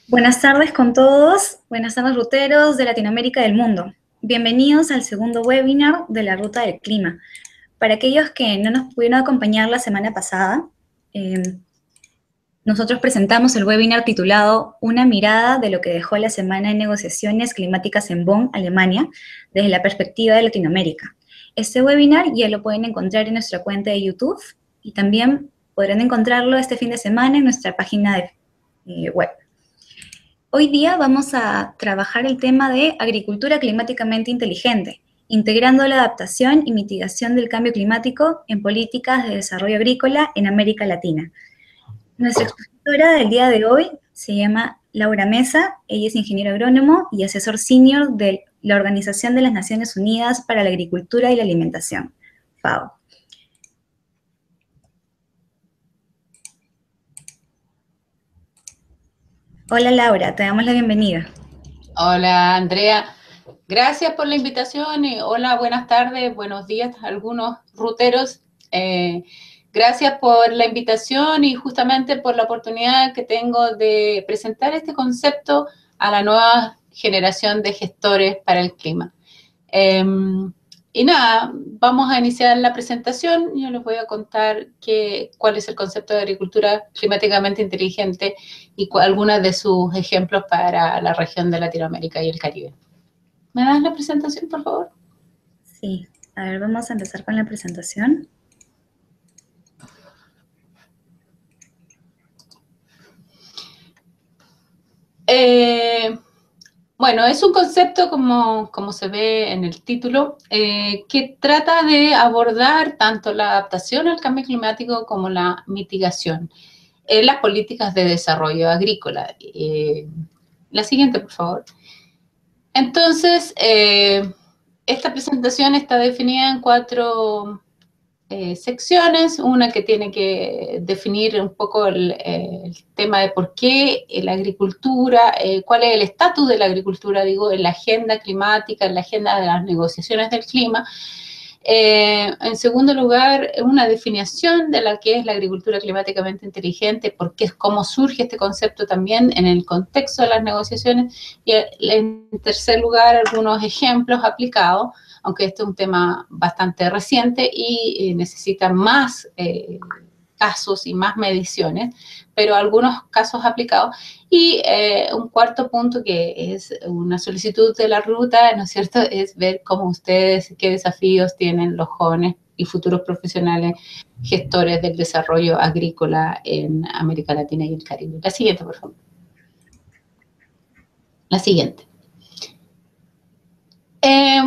Buenas tardes con todos, buenas tardes ruteros de Latinoamérica y del mundo. Bienvenidos al segundo webinar de la Ruta del Clima. Para aquellos que no nos pudieron acompañar la semana pasada, nosotros presentamos el webinar titulado Una mirada de lo que dejó la semana de negociaciones climáticas en Bonn, Alemania, desde la perspectiva de Latinoamérica. Este webinar ya lo pueden encontrar en nuestra cuenta de YouTube y también podrán encontrarlo este fin de semana en nuestra página de web. Hoy día vamos a trabajar el tema de agricultura climáticamente inteligente, integrando la adaptación y mitigación del cambio climático en políticas de desarrollo agrícola en América Latina. Nuestra expositora del día de hoy se llama Laura Mesa, ella es ingeniero agrónomo y asesor senior de la Organización de las Naciones Unidas para la Agricultura y la Alimentación, FAO. Hola Laura, te damos la bienvenida. Hola Andrea, gracias por la invitación y hola, buenas tardes, buenos días a algunos ruteros. Gracias por la invitación y justamente por la oportunidad que tengo de presentar este concepto a la nueva generación de gestores para el clima. Y nada, vamos a iniciar la presentación. Yo les voy a contar cuál es el concepto de agricultura climáticamente inteligente y algunos de sus ejemplos para la región de Latinoamérica y el Caribe. ¿Me das la presentación, por favor? Sí, a ver, vamos a empezar con la presentación. Bueno, es un concepto, como se ve en el título, que trata de abordar tanto la adaptación al cambio climático como la mitigación en las políticas de desarrollo agrícola. La siguiente, por favor. Entonces, esta presentación está definida en 4 secciones, una que tiene que definir un poco el tema de por qué la agricultura, cuál es el estatus de la agricultura, digo, en la agenda climática, en la agenda de las negociaciones del clima. En segundo lugar, una definición de la que es la agricultura climáticamente inteligente, porque cómo surge este concepto también en el contexto de las negociaciones. Y en tercer lugar, algunos ejemplos aplicados, aunque este es un tema bastante reciente y necesita más casos y más mediciones, pero algunos casos aplicados. Y un cuarto punto que es una solicitud de la ruta, ¿no es cierto?, es ver cómo ustedes, qué desafíos tienen los jóvenes y futuros profesionales gestores del desarrollo agrícola en América Latina y el Caribe. La siguiente, por favor. La siguiente.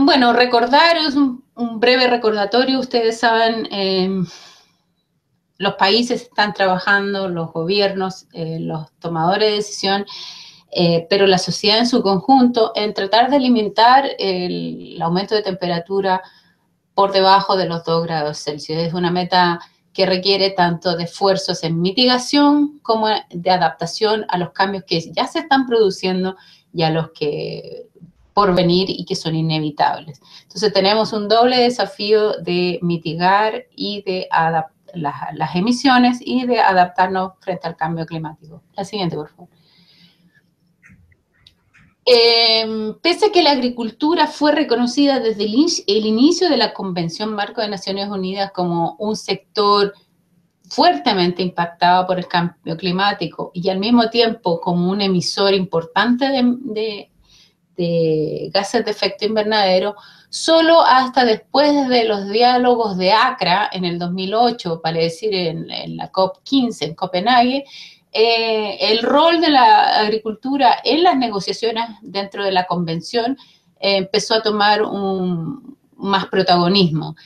Bueno, recordar es un breve recordatorio. Ustedes saben, los países están trabajando, los gobiernos, los tomadores de decisión, pero la sociedad en su conjunto, en tratar de limitar el aumento de temperatura por debajo de los 2 grados Celsius. Es una meta que requiere tanto de esfuerzos en mitigación como de adaptación a los cambios que ya se están produciendo y a los que por venir y que son inevitables. Entonces tenemos un doble desafío de mitigar y de adaptar las emisiones y de adaptarnos frente al cambio climático. La siguiente, por favor. Pese a que la agricultura fue reconocida desde el inicio de la Convención Marco de Naciones Unidas como un sector fuertemente impactado por el cambio climático y al mismo tiempo como un emisor importante de gases de efecto invernadero, solo hasta después de los diálogos de Accra en el 2008, para decir en la COP15 en Copenhague, el rol de la agricultura en las negociaciones dentro de la convención empezó a tomar más protagonismo.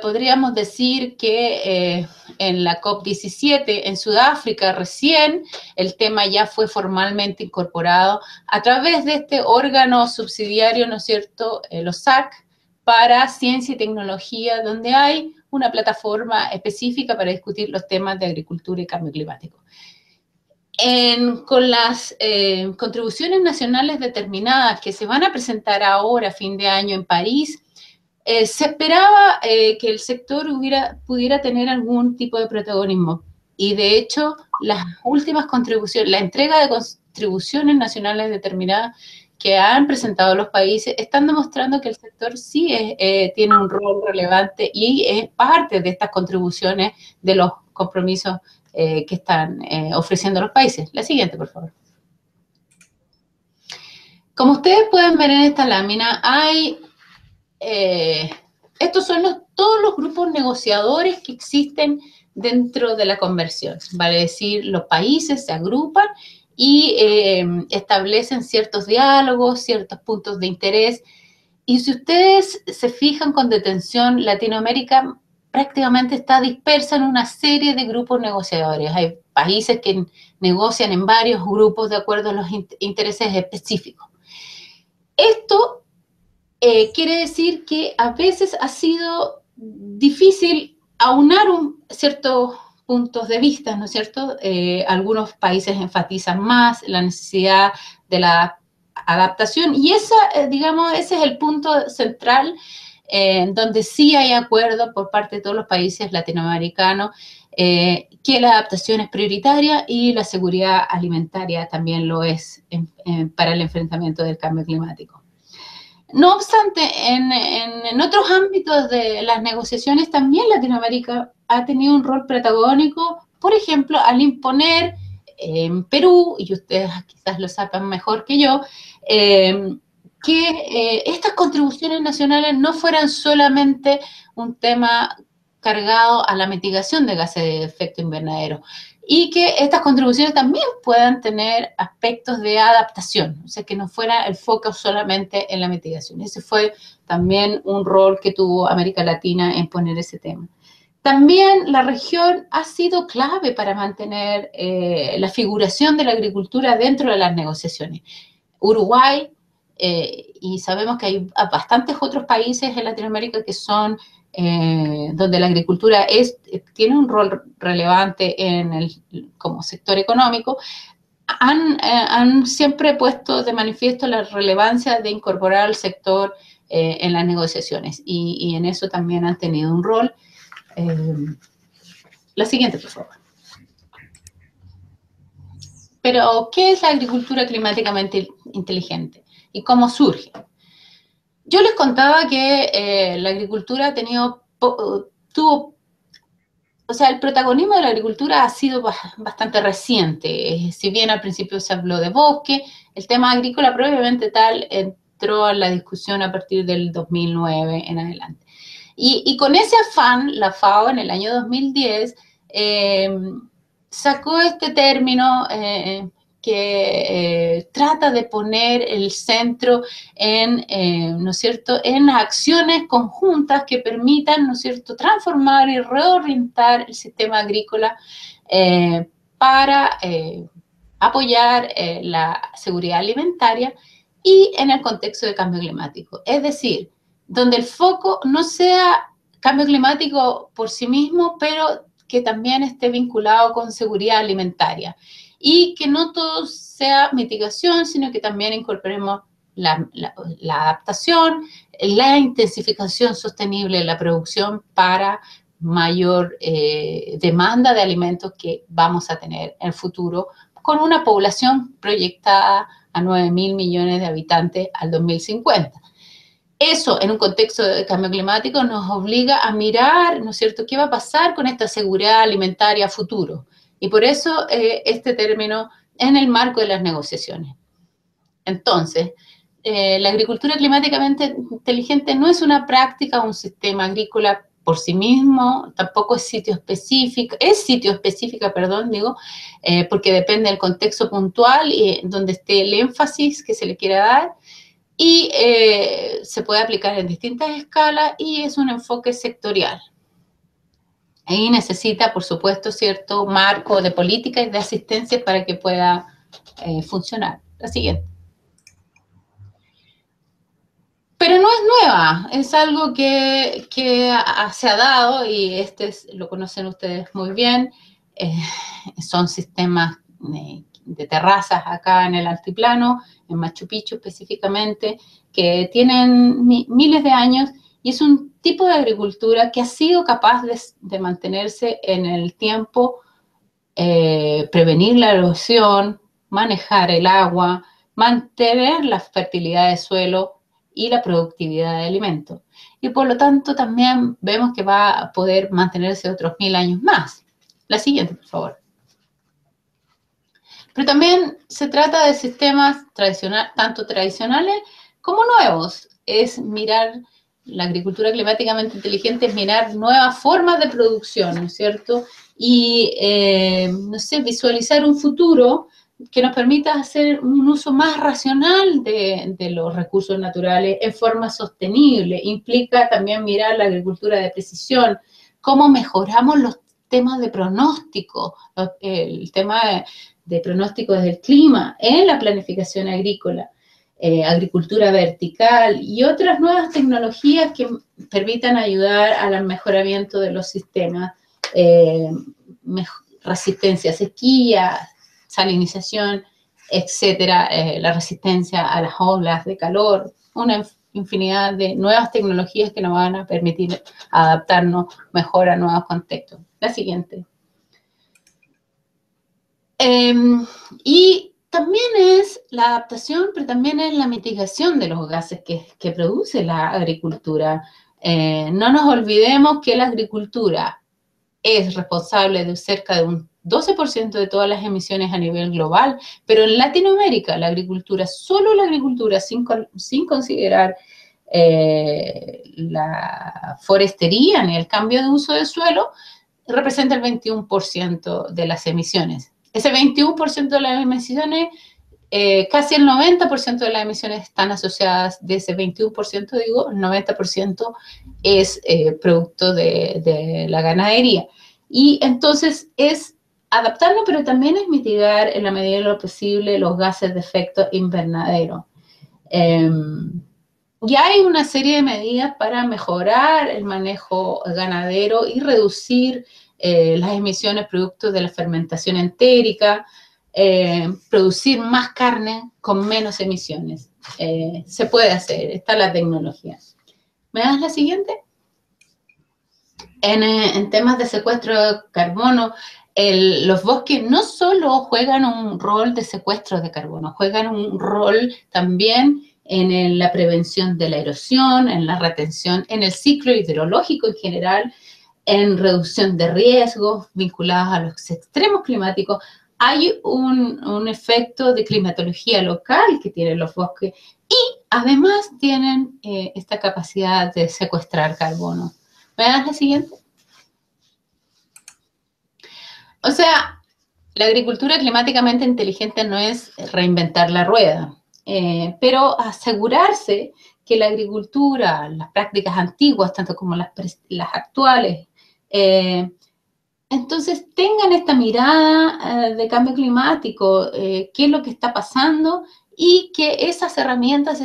Podríamos decir que en la COP17 en Sudáfrica recién el tema ya fue formalmente incorporado a través de este órgano subsidiario, ¿no es cierto?, los SAC, para ciencia y tecnología, donde hay una plataforma específica para discutir los temas de agricultura y cambio climático. Con las contribuciones nacionales determinadas que se van a presentar ahora a fin de año en París, se esperaba que el sector pudiera tener algún tipo de protagonismo. y de hecho las últimas contribuciones, la entrega de contribuciones nacionales determinadas que han presentado los países están demostrando que el sector sí tiene un rol relevante y es parte de estas contribuciones de los compromisos que están ofreciendo los países. La siguiente, por favor. Como ustedes pueden ver en esta lámina, estos son todos los grupos negociadores que existen dentro de la conversión. Vale decir, los países se agrupan y establecen ciertos diálogos, ciertos puntos de interés. Y si ustedes se fijan con detención, Latinoamérica prácticamente está dispersa en una serie de grupos negociadores. Hay países que negocian en varios grupos de acuerdo a los intereses específicos. Esto quiere decir que a veces ha sido difícil aunar ciertos puntos de vista, ¿no es cierto? Algunos países enfatizan más la necesidad de la adaptación y digamos, ese es el punto central donde sí hay acuerdo por parte de todos los países latinoamericanos que la adaptación es prioritaria y la seguridad alimentaria también lo es para el enfrentamiento del cambio climático. No obstante, en otros ámbitos de las negociaciones también Latinoamérica ha tenido un rol protagónico, por ejemplo, al imponer en Perú, y ustedes quizás lo sepan mejor que yo, que estas contribuciones nacionales no fueran solamente un tema cargado a la mitigación de gases de efecto invernadero, y que estas contribuciones también puedan tener aspectos de adaptación, o sea, que no fuera el foco solamente en la mitigación. Ese fue también un rol que tuvo América Latina en poner ese tema. También la región ha sido clave para mantener la figuración de la agricultura dentro de las negociaciones. Uruguay, y sabemos que hay bastantes otros países en Latinoamérica que son donde la agricultura tiene un rol relevante como sector económico, han siempre puesto de manifiesto la relevancia de incorporar al sector en las negociaciones y en eso también han tenido un rol. La siguiente, por favor. Pero, ¿qué es la agricultura climáticamente inteligente y cómo surge? Yo les contaba que la agricultura o sea, el protagonismo de la agricultura ha sido bastante reciente. Si bien al principio se habló de bosque, el tema agrícola probablemente tal entró a la discusión a partir del 2009 en adelante. Y con ese afán, la FAO en el año 2010 sacó este término que trata de poner el centro ¿no es cierto?, en acciones conjuntas que permitan, ¿no es cierto?, transformar y reorientar el sistema agrícola para apoyar la seguridad alimentaria y en el contexto de cambio climático. Es decir, donde el foco no sea cambio climático por sí mismo, pero que también esté vinculado con seguridad alimentaria y que no todo sea mitigación, sino que también incorporemos la adaptación, la intensificación sostenible de la producción para mayor demanda de alimentos que vamos a tener en el futuro con una población proyectada a 9.000 millones de habitantes al 2050. Eso, en un contexto de cambio climático, nos obliga a mirar, ¿no es cierto?, qué va a pasar con esta seguridad alimentaria a futuro. Y por eso este término en el marco de las negociaciones. Entonces, la agricultura climáticamente inteligente no es una práctica, un sistema agrícola por sí mismo, tampoco es sitio específica, porque depende del contexto puntual y donde esté el énfasis que se le quiera dar, y se puede aplicar en distintas escalas y es un enfoque sectorial. Ahí necesita, por supuesto, cierto marco de política y de asistencia para que pueda funcionar. La siguiente. Pero no es nueva, es algo que se ha dado y lo conocen ustedes muy bien. Son sistemas de terrazas acá en el altiplano, en Machu Picchu específicamente, que tienen miles de años y es un tipo de agricultura que ha sido capaz de mantenerse en el tiempo prevenir la erosión, manejar el agua, mantener la fertilidad del suelo y la productividad de alimentos. Y por lo tanto también vemos que va a poder mantenerse otros 1000 años más. La siguiente, por favor. Pero también se trata de sistemas tanto tradicionales como nuevos. Es mirar la agricultura climáticamente inteligente, es mirar nuevas formas de producción, ¿no es cierto? Y, no sé, visualizar un futuro que nos permita hacer un uso más racional de los recursos naturales en forma sostenible. Implica también mirar la agricultura de precisión, cómo mejoramos los temas de pronóstico, el tema de pronósticos del clima en la planificación agrícola, agricultura vertical y otras nuevas tecnologías que permitan ayudar al mejoramiento de los sistemas, resistencia a sequía, salinización, etcétera, la resistencia a las olas de calor, una infinidad de nuevas tecnologías que nos van a permitir adaptarnos mejor a nuevos contextos. La siguiente. Y también es la adaptación, pero también es la mitigación de los gases que produce la agricultura. No nos olvidemos que la agricultura es responsable de cerca de un 12% de todas las emisiones a nivel global, pero en Latinoamérica la agricultura, solo la agricultura, sin considerar la forestería ni el cambio de uso de suelo, representa el 21% de las emisiones. Ese 21% de las emisiones, casi el 90% de las emisiones están asociadas, de ese 21%, digo, el 90% es producto de la ganadería. Y entonces es adaptarnos, pero también es mitigar en la medida de lo posible los gases de efecto invernadero. Y hay una serie de medidas para mejorar el manejo ganadero y reducir las emisiones producto de la fermentación entérica, producir más carne con menos emisiones. Se puede hacer, está la tecnología. ¿Me das la siguiente? En temas de secuestro de carbono, los bosques no solo juegan un rol de secuestro de carbono, juegan un rol también en la prevención de la erosión, en la retención, en el ciclo hidrológico en general, en reducción de riesgos vinculados a los extremos climáticos. Hay un efecto de climatología local que tienen los bosques y además tienen esta capacidad de secuestrar carbono. ¿Me das la siguiente? O sea, la agricultura climáticamente inteligente no es reinventar la rueda, pero asegurarse que la agricultura, las prácticas antiguas, tanto como las actuales, entonces tengan esta mirada de cambio climático, qué es lo que está pasando y que esas herramientas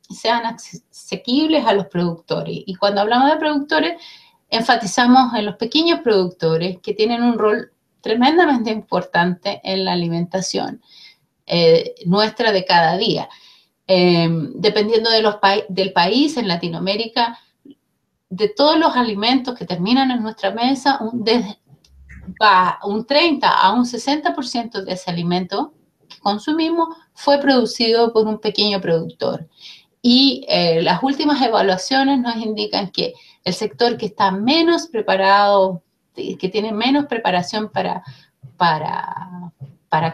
sean asequibles a los productores. Y cuando hablamos de productores, enfatizamos en los pequeños productores que tienen un rol tremendamente importante en la alimentación nuestra de cada día. Dependiendo del país, en Latinoamérica, de todos los alimentos que terminan en nuestra mesa, va un 30 a un 60% de ese alimento que consumimos fue producido por un pequeño productor. Y las últimas evaluaciones nos indican que el sector que está menos preparado, que tiene menos preparación para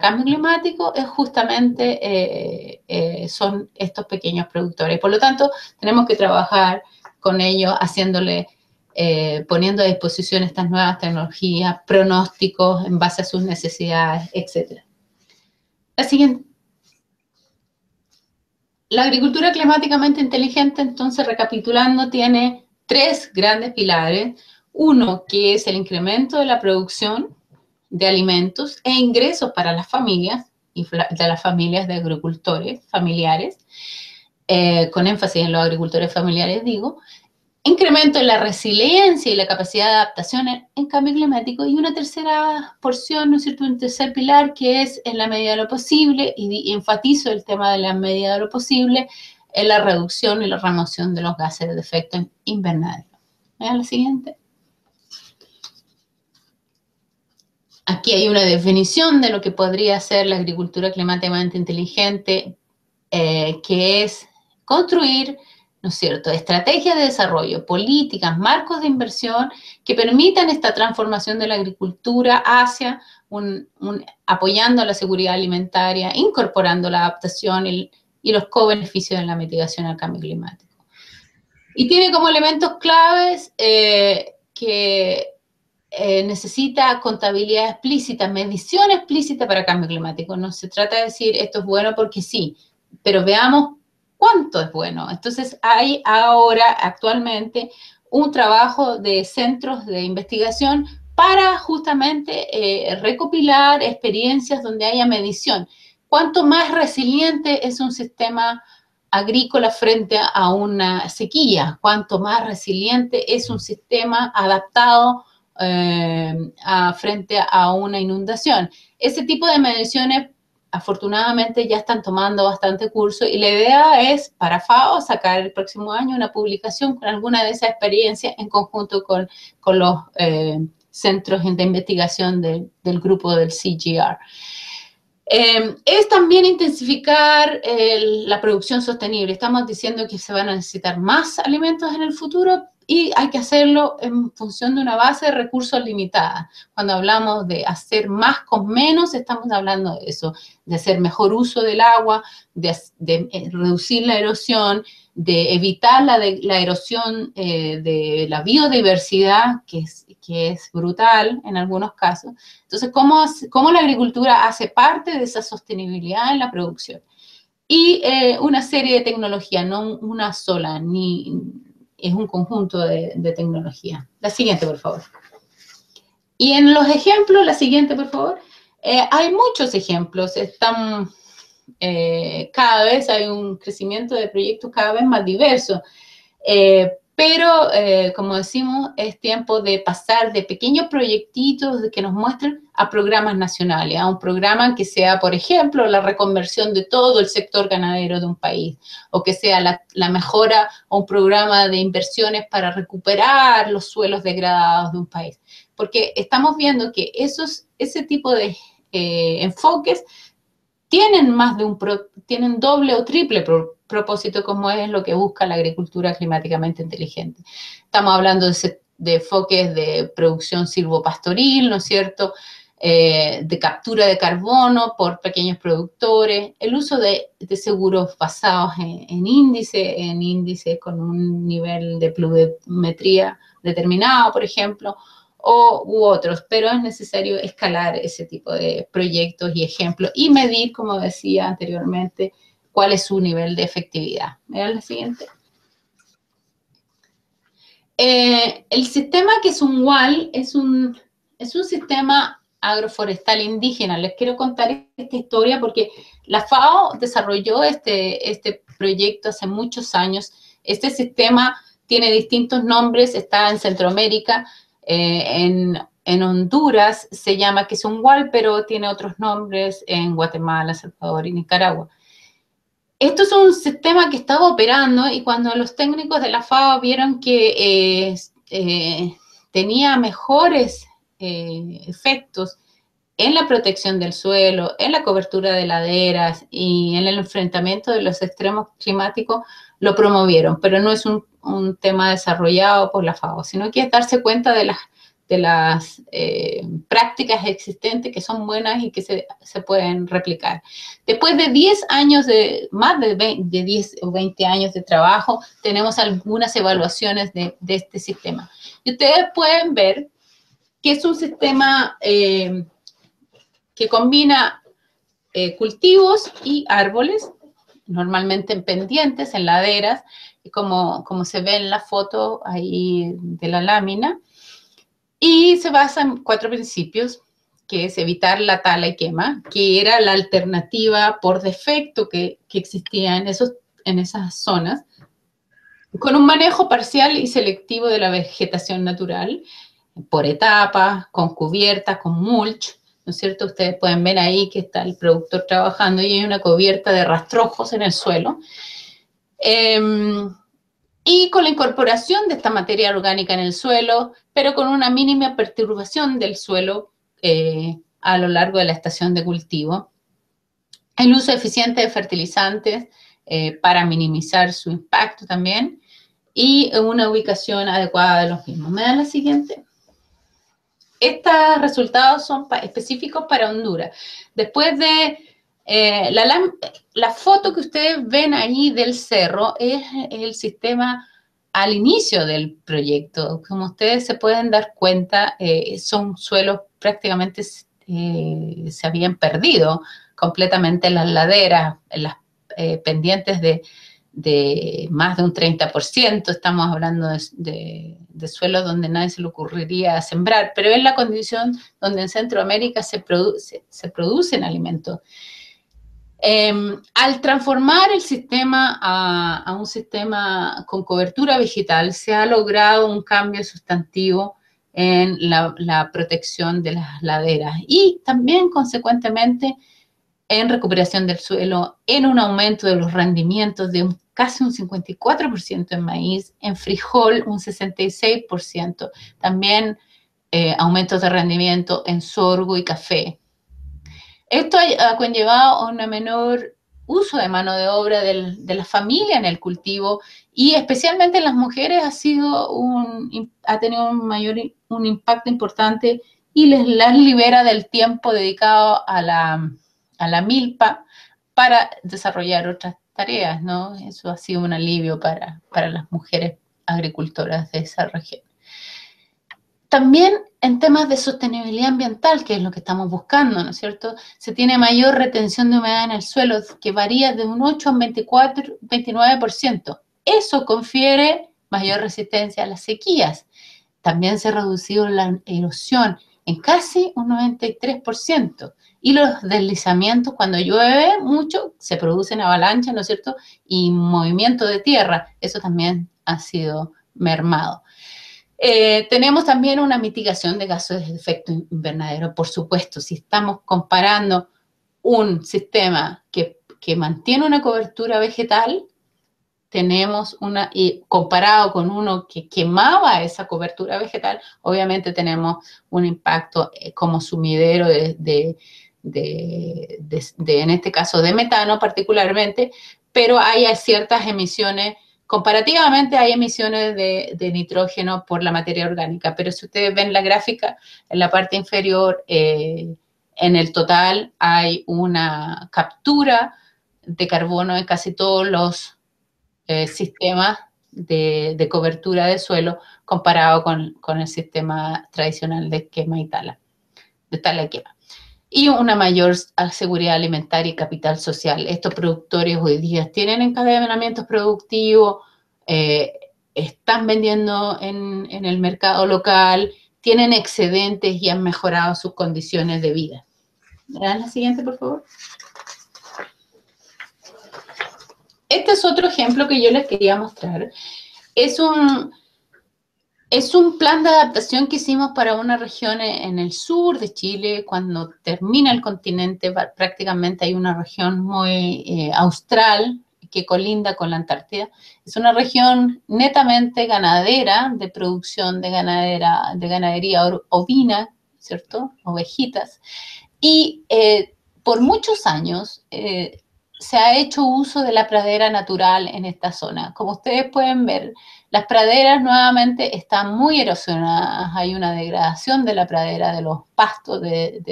cambio climático, es justamente son estos pequeños productores. Por lo tanto, tenemos que trabajar con ellos, poniendo a disposición estas nuevas tecnologías, pronósticos en base a sus necesidades, etc. La siguiente. La agricultura climáticamente inteligente, entonces, recapitulando, tiene 3 grandes pilares. Uno, que es el incremento de la producción de alimentos e ingresos para las familias, y de las familias de agricultores familiares, con énfasis en los agricultores familiares, digo. Incremento en la resiliencia y la capacidad de adaptación en cambio climático, y una tercera porción, ¿no es cierto?, un tercer pilar que es en la medida de lo posible, y enfatizo el tema de la medida de lo posible, en la reducción y la remoción de los gases de efecto invernadero. Vean la siguiente. Aquí hay una definición de lo que podría ser la agricultura climáticamente inteligente, que es construir, ¿no es cierto?, estrategias de desarrollo, políticas, marcos de inversión que permitan esta transformación de la agricultura hacia apoyando la seguridad alimentaria, incorporando la adaptación y los co-beneficios de la mitigación al cambio climático. Y tiene como elementos claves que necesita contabilidad explícita, medición explícita para cambio climático. No se trata de decir esto es bueno porque sí, pero veamos cuánto es bueno. Entonces hay ahora actualmente un trabajo de centros de investigación para justamente recopilar experiencias donde haya medición. Cuánto más resiliente es un sistema agrícola frente a una sequía, cuánto más resiliente es un sistema adaptado frente a una inundación. Ese tipo de mediciones afortunadamente ya están tomando bastante curso y la idea es para FAO sacar el próximo año una publicación con alguna de esas experiencias en conjunto con los centros de investigación del grupo del CGR. Es también intensificar la producción sostenible. Estamos diciendo que se van a necesitar más alimentos en el futuro y hay que hacerlo en función de una base de recursos limitada. Cuando hablamos de hacer más con menos, estamos hablando de eso, de hacer mejor uso del agua, de reducir la erosión, de evitar la erosión de la biodiversidad, que es brutal en algunos casos. Entonces, ¿cómo la agricultura hace parte de esa sostenibilidad en la producción? Y una serie de tecnologías, no una sola, es un conjunto de tecnología. La siguiente, por favor. Y en los ejemplos, la siguiente, por favor. Hay muchos ejemplos, están... cada vez hay un crecimiento de proyectos cada vez más diversos, pero como decimos, es tiempo de pasar de pequeños proyectitos que nos muestren a programas nacionales, a un programa que sea, por ejemplo, la reconversión de todo el sector ganadero de un país, o que sea la mejora o un programa de inversiones para recuperar los suelos degradados de un país. Porque estamos viendo que ese tipo de enfoques tienen doble o triple propósito, como es lo que busca la agricultura climáticamente inteligente. Estamos hablando de enfoques de producción silvopastoril, ¿no es cierto?, de captura de carbono por pequeños productores, el uso de seguros basados en índices con un nivel de pluviometría determinado, por ejemplo, u otros, pero es necesario escalar ese tipo de proyectos y ejemplos y medir, como decía anteriormente, cuál es su nivel de efectividad. Vean la siguiente. El sistema que es un WAL es un sistema agroforestal indígena. Les quiero contar esta historia porque la FAO desarrolló este proyecto hace muchos años. Este sistema tiene distintos nombres, está en Centroamérica, en Honduras se llama que es un WAL, pero tiene otros nombres en Guatemala, Salvador y Nicaragua. Esto es un sistema que estaba operando y cuando los técnicos de la FAO vieron que tenía mejores efectos en la protección del suelo, en la cobertura de laderas y en el enfrentamiento de los extremos climáticos, lo promovieron, pero no es un tema desarrollado por la FAO, sino que es darse cuenta de las prácticas existentes que son buenas y que se pueden replicar. Después de 10 años, más de 10 o 20 años de trabajo, tenemos algunas evaluaciones de este sistema. Y ustedes pueden ver que es un sistema que combina cultivos y árboles, normalmente en pendientes, en laderas, como se ve en la foto ahí de la lámina, y se basa en 4 principios, que es evitar la tala y quema, que era la alternativa por defecto que existía en esas zonas, con un manejo parcial y selectivo de la vegetación natural, por etapas, con cubiertas, con mulch, ¿no es cierto? Ustedes pueden ver ahí que está el productor trabajando y hay una cubierta de rastrojos en el suelo. Y con la incorporación de esta materia orgánica en el suelo, pero con una mínima perturbación del suelo a lo largo de la estación de cultivo. El uso eficiente de fertilizantes para minimizar su impacto también, y una ubicación adecuada de los mismos. ¿Me dan la siguiente? Estos resultados son específicos para Honduras. Después de la foto que ustedes ven ahí del cerro es el sistema al inicio del proyecto. Como ustedes se pueden dar cuenta, son suelos prácticamente se habían perdido completamente en las laderas, en las pendientes de más de un 30%, estamos hablando de suelos donde nadie se le ocurriría sembrar, pero es la condición donde en Centroamérica se producen alimentos. Al transformar el sistema a un sistema con cobertura vegetal, se ha logrado un cambio sustantivo en la protección de las laderas y también, consecuentemente, en recuperación del suelo, en un aumento de los rendimientos de casi un 54% en maíz, en frijol un 66%, también aumentos de rendimiento en sorgo y café. Esto ha conllevado un menor uso de mano de obra de la familia en el cultivo y especialmente en las mujeres ha tenido un impacto importante y las libera del tiempo dedicado a la milpa para desarrollar otras tareas, ¿no? Eso ha sido un alivio para las mujeres agricultoras de esa región. También en temas de sostenibilidad ambiental, que es lo que estamos buscando, ¿no es cierto? Se tiene mayor retención de humedad en el suelo, que varía de un 8 a un 29%. Eso confiere mayor resistencia a las sequías. También se ha reducido la erosión en casi un 93%. Y los deslizamientos, cuando llueve mucho, se producen avalanchas, ¿no es cierto? Y movimiento de tierra, eso también ha sido mermado. Tenemos también una mitigación de gases de efecto invernadero, por supuesto. Si estamos comparando un sistema que mantiene una cobertura vegetal, y comparado con uno que quemaba esa cobertura vegetal, obviamente tenemos un impacto como sumidero en este caso de metano particularmente, pero hay ciertas emisiones. Comparativamente hay emisiones de nitrógeno por la materia orgánica, pero si ustedes ven la gráfica, en la parte inferior, en el total hay una captura de carbono en casi todos los sistemas de cobertura de suelo comparado con el sistema tradicional de quema y tala, de tala y quema. Y una mayor seguridad alimentaria y capital social. Estos productores hoy día tienen encadenamientos productivos, están vendiendo en el mercado local, tienen excedentes y han mejorado sus condiciones de vida. ¿Me dan la siguiente, por favor? Este es otro ejemplo que yo les quería mostrar. Es un plan de adaptación que hicimos para una región en el sur de Chile. Cuando termina el continente, prácticamente hay una región muy austral que colinda con la Antártida. Es una región netamente ganadera, de producción de ganadería ovina, ¿cierto? Ovejitas. Y por muchos años se ha hecho uso de la pradera natural en esta zona. Como ustedes pueden ver, las praderas nuevamente están muy erosionadas, hay una degradación de la pradera, de los pastos de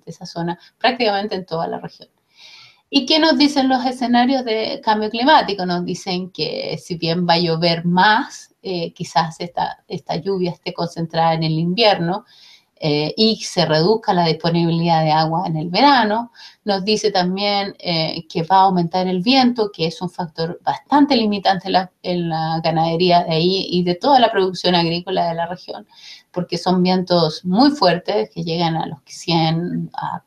esa zona, prácticamente en toda la región. ¿Y qué nos dicen los escenarios de cambio climático? Nos dicen que si bien va a llover más, quizás esta lluvia esté concentrada en el invierno, y se reduzca la disponibilidad de agua en el verano. Nos dice también que va a aumentar el viento, que es un factor bastante limitante en la ganadería de ahí y de toda la producción agrícola de la región, porque son vientos muy fuertes que llegan a los 100, a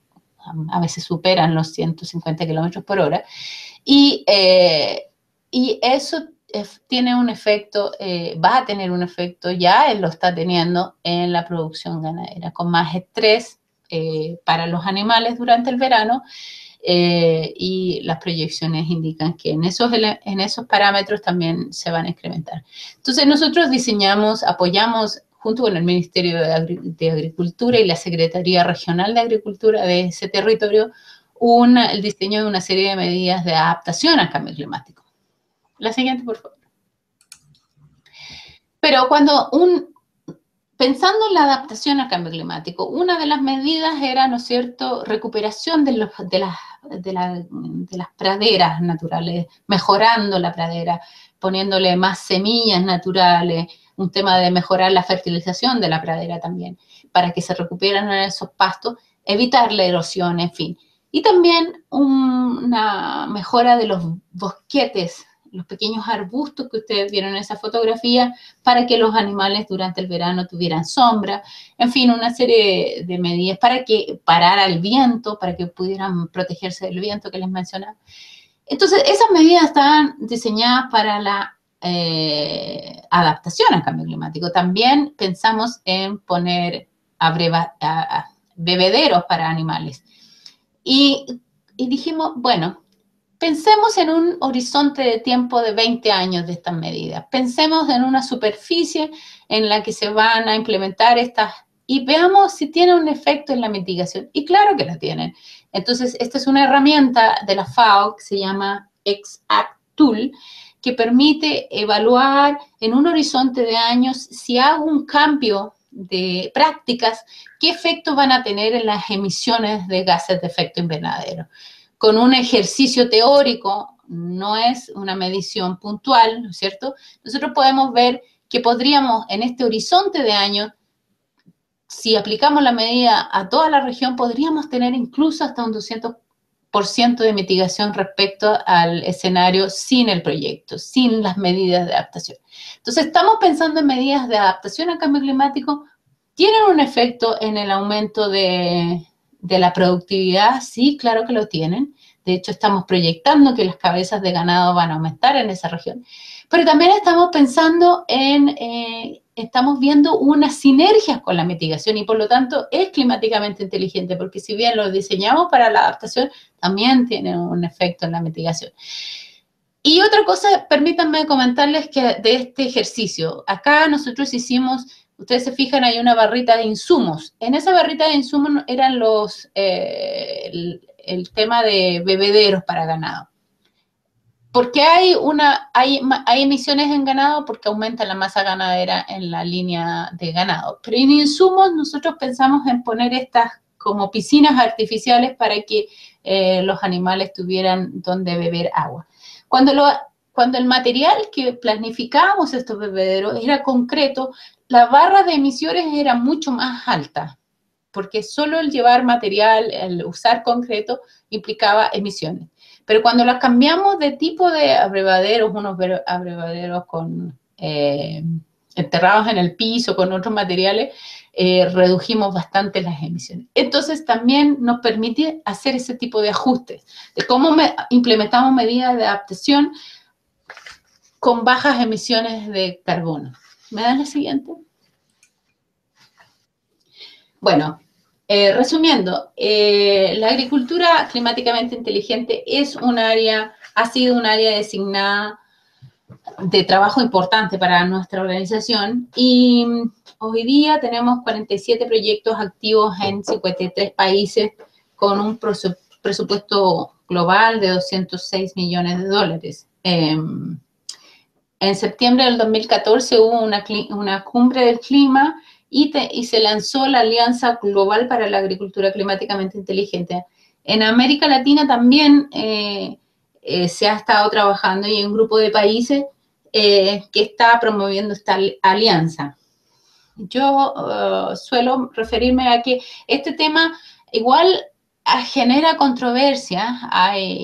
veces superan los 150 kilómetros por hora. Y eso tiene un efecto, va a tener un efecto, ya él lo está teniendo en la producción ganadera, con más estrés para los animales durante el verano, y las proyecciones indican que en esos parámetros también se van a incrementar. Entonces nosotros apoyamos junto con el Ministerio de Agricultura y la Secretaría Regional de Agricultura de ese territorio, el diseño de una serie de medidas de adaptación al cambio climático. La siguiente, por favor. Pero pensando en la adaptación al cambio climático, una de las medidas era, ¿no es cierto?, recuperación de las praderas naturales, mejorando la pradera, poniéndole más semillas naturales, un tema de mejorar la fertilización de la pradera también, para que se recuperen esos pastos, evitar la erosión, en fin. Y también una mejora de los bosquetes, los pequeños arbustos que ustedes vieron en esa fotografía, para que los animales durante el verano tuvieran sombra, en fin, una serie de medidas para que parara el viento, para que pudieran protegerse del viento que les mencionaba. Entonces, esas medidas estaban diseñadas para la adaptación al cambio climático. También pensamos en poner bebederos para animales. Y dijimos, bueno, pensemos en un horizonte de tiempo de 20 años de estas medidas. Pensemos en una superficie en la que se van a implementar estas y veamos si tienen un efecto en la mitigación. Y claro que la tienen. Entonces, esta es una herramienta de la FAO que se llama Exact Tool, que permite evaluar en un horizonte de años si hago un cambio de prácticas, qué efectos van a tener en las emisiones de gases de efecto invernadero. Con un ejercicio teórico, no es una medición puntual, ¿no es cierto? Nosotros podemos ver que podríamos, en este horizonte de años, si aplicamos la medida a toda la región, podríamos tener incluso hasta un 200% de mitigación respecto al escenario sin el proyecto, sin las medidas de adaptación. Entonces, estamos pensando en medidas de adaptación al cambio climático. ¿Tienen un efecto en el aumento de la productividad? Sí, claro que lo tienen. De hecho, estamos proyectando que las cabezas de ganado van a aumentar en esa región. Pero también estamos pensando estamos viendo unas sinergias con la mitigación y por lo tanto es climáticamente inteligente, porque si bien lo diseñamos para la adaptación, también tiene un efecto en la mitigación. Y otra cosa, permítanme comentarles que de este ejercicio, acá nosotros hicimos, ustedes se fijan, hay una barrita de insumos. En esa barrita de insumos eran el tema de bebederos para ganado. ¿Por qué hay emisiones en ganado? Porque aumenta la masa ganadera en la línea de ganado. Pero en insumos nosotros pensamos en poner estas como piscinas artificiales para que los animales tuvieran donde beber agua. Cuando el material que planificábamos estos bebederos era concreto, la barra de emisiones era mucho más alta, porque solo el llevar material, el usar concreto, implicaba emisiones. Pero cuando las cambiamos de tipo de abrevaderos, unos abrevaderos enterrados en el piso, con otros materiales, redujimos bastante las emisiones. Entonces, también nos permite hacer ese tipo de ajustes, de cómo implementamos medidas de adaptación con bajas emisiones de carbono. ¿Me dan la siguiente? Bueno, resumiendo, la agricultura climáticamente inteligente es ha sido un área designada de trabajo importante para nuestra organización y hoy día tenemos 47 proyectos activos en 53 países con un presupuesto global de 206 millones de dólares. En septiembre del 2014 hubo una cumbre del clima y se lanzó la Alianza Global para la Agricultura Climáticamente Inteligente. En América Latina también se ha estado trabajando y hay un grupo de países que está promoviendo esta alianza. Yo suelo referirme a que este tema igual genera controversia.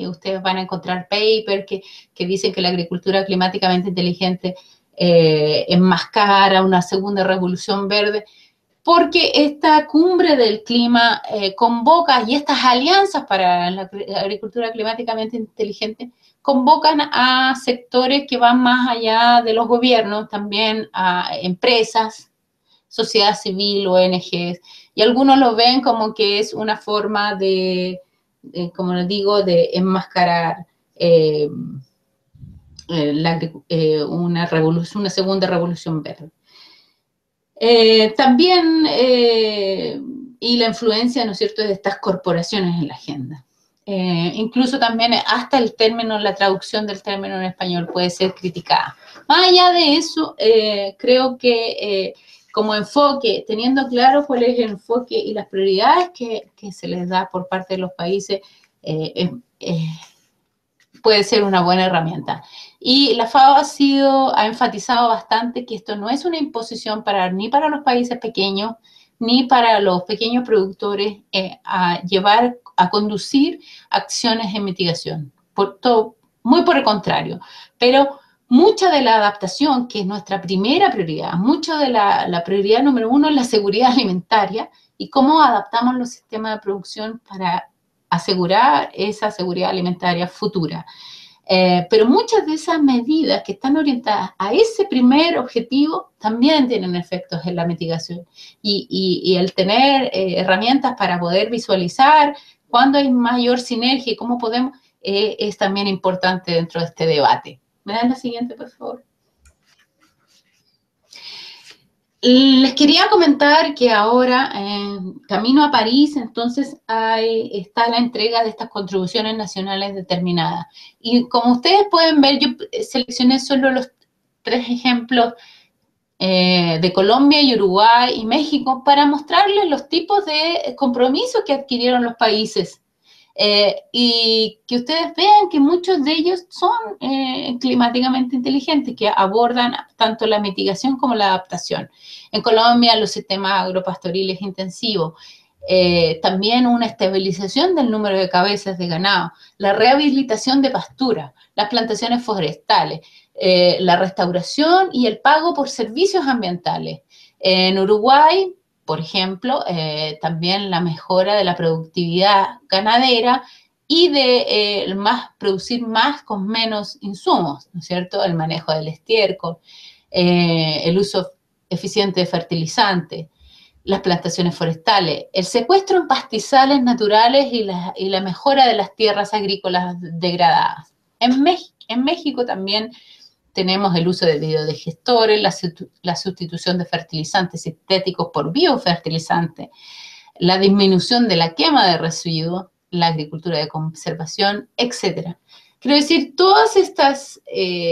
Ustedes van a encontrar papers que dicen que la agricultura climáticamente inteligente es más cara, una segunda revolución verde, porque esta cumbre del clima convoca, y estas alianzas para la agricultura climáticamente inteligente convocan a sectores que van más allá de los gobiernos, también a empresas, sociedad civil, ONGs, y algunos lo ven como que es una forma como les digo, de enmascarar una segunda revolución verde. También, y la influencia, ¿no es cierto?, de estas corporaciones en la agenda. Incluso también hasta el término, la traducción del término en español puede ser criticada. Más allá de eso, creo que como enfoque, teniendo claro cuál es el enfoque y las prioridades que se les da por parte de los países, puede ser una buena herramienta. Y la FAO ha enfatizado bastante que esto no es una imposición ni para los países pequeños, ni para los pequeños productores a conducir acciones de mitigación. Muy por el contrario. Pero mucha de la adaptación, que es nuestra primera prioridad, mucha de la prioridad número uno es la seguridad alimentaria y cómo adaptamos los sistemas de producción para asegurar esa seguridad alimentaria futura. Pero muchas de esas medidas que están orientadas a ese primer objetivo también tienen efectos en la mitigación. Y el tener herramientas para poder visualizar cuándo hay mayor sinergia y cómo podemos, es también importante dentro de este debate. ¿Me dan la siguiente, por favor? Les quería comentar que ahora, camino a París, entonces está la entrega de estas contribuciones nacionales determinadas. Y como ustedes pueden ver, yo seleccioné solo los 3 ejemplos de Colombia y Uruguay y México para mostrarles los tipos de compromisos que adquirieron los países. Y que ustedes vean que muchos de ellos son climáticamente inteligentes, que abordan tanto la mitigación como la adaptación. En Colombia, los sistemas agropastoriles intensivos, también una estabilización del número de cabezas de ganado, la rehabilitación de pasturas, las plantaciones forestales, la restauración y el pago por servicios ambientales. En Uruguay, por ejemplo, también la mejora de la productividad ganadera y de producir más con menos insumos, ¿no es cierto? El manejo del estiércol, el uso eficiente de fertilizantes, las plantaciones forestales, el secuestro en pastizales naturales y la mejora de las tierras agrícolas degradadas. En México también tenemos el uso de biodigestores, la sustitución de fertilizantes sintéticos por biofertilizantes, la disminución de la quema de residuos, la agricultura de conservación, etc. Quiero decir, todas estas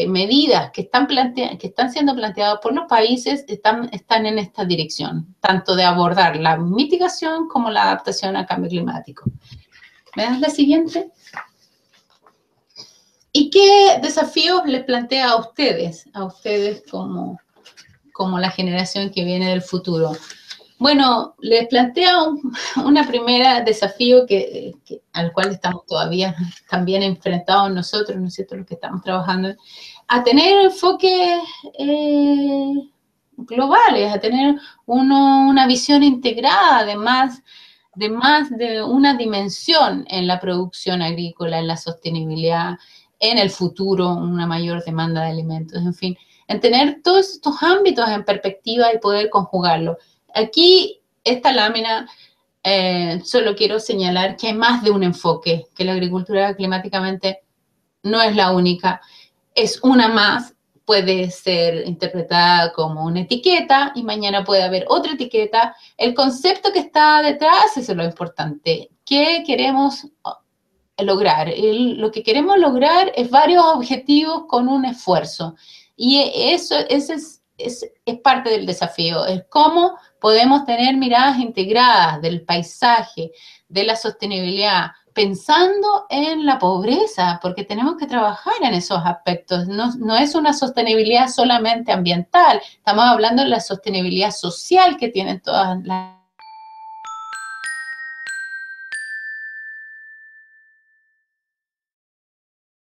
medidas que están siendo planteadas por los países están en esta dirección, tanto de abordar la mitigación como la adaptación al cambio climático. ¿Me das la siguiente? ¿Y qué desafíos les plantea a ustedes como la generación que viene del futuro? Bueno, les plantea un primera desafío al cual estamos todavía también enfrentados nosotros, ¿no es cierto?, los que estamos trabajando, a tener enfoques globales, a tener una visión integrada, además de una dimensión en la producción agrícola, en la sostenibilidad, en el futuro, una mayor demanda de alimentos, en fin, en tener todos estos ámbitos en perspectiva y poder conjugarlos. Aquí, esta lámina, solo quiero señalar que hay más de un enfoque, que la agricultura climáticamente no es la única, es una más, puede ser interpretada como una etiqueta y mañana puede haber otra etiqueta. El concepto que está detrás es lo importante. ¿Qué queremos lograr? Lo que queremos lograr es varios objetivos con un esfuerzo. Y ese es parte del desafío, es cómo podemos tener miradas integradas del paisaje, de la sostenibilidad, pensando en la pobreza, porque tenemos que trabajar en esos aspectos. No es una sostenibilidad solamente ambiental, estamos hablando de la sostenibilidad social que tienen todas las